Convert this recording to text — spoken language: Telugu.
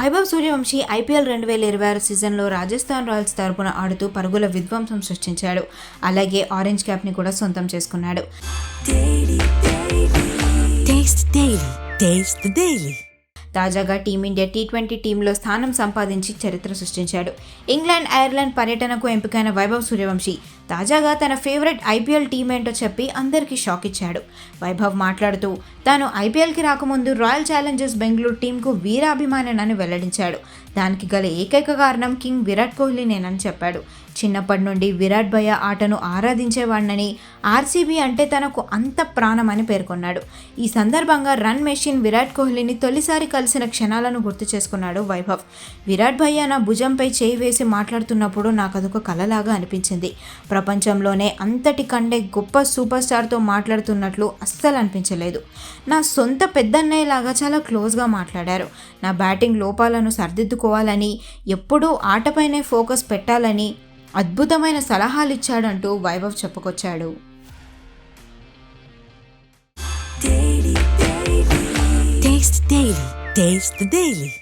వైభవ్ సూర్యవంశీ ఐపీఎల్ 2026 సీజన్లో రాజస్థాన్ రాయల్స్ తరపున ఆడుతూ పరుగుల విధ్వంసం సృష్టించాడు. అలాగే ఆరెంజ్ క్యాప్ని కూడా సొంతం చేసుకున్నాడు. తాజాగా టీమిండియా T20 టీంలో స్థానం సంపాదించి చరిత్ర సృష్టించాడు. ఇంగ్లాండ్, ఐర్లాండ్ పర్యటనకు ఎంపికైన వైభవ్ సూర్యవంశీ తాజాగా తన ఫేవరెట్ ఐపీఎల్ టీం ఏంటో చెప్పి అందరికీ షాక్ ఇచ్చాడు. వైభవ్ మాట్లాడుతూ తాను ఐపీఎల్కి రాకముందు రాయల్ ఛాలెంజర్స్ బెంగళూరు టీంకు వీరాభిమానినని వెల్లడించాడు. దానికి గల ఏకైక కారణం కింగ్ విరాట్ కోహ్లీనేనని చెప్పాడు. చిన్నప్పటి నుండి విరాట్ భయ్య ఆటను ఆరాధించేవాడినని, ఆర్సీబీ అంటే తనకు అంత ప్రాణమని పేర్కొన్నాడు. ఈ సందర్భంగా రన్ మెషిన్ విరాట్ కోహ్లీని తొలిసారి కలిసిన క్షణాలను గుర్తు చేసుకున్నాడు వైభవ్. విరాట్ భయ్య నా భుజంపై చేయి వేసి మాట్లాడుతున్నప్పుడు నాకు అదొక కలలాగా అనిపించింది. ప్రపంచంలోనే అంతటి కంటే గొప్ప సూపర్ స్టార్తో మాట్లాడుతున్నట్లు అస్సలు అనిపించలేదు. నా సొంత పెద్దన్నయ్యలాగా చాలా క్లోజ్గా మాట్లాడారు. నా బ్యాటింగ్ లోపాలను సర్దిద్దుకోవాలని, ఎప్పుడూ ఆటపైనే ఫోకస్ పెట్టాలని అద్భుతమైన సలహాలు ఇచ్చాడంటూ వైభవ్ చెప్పుకొచ్చాడు. Taste the Daily.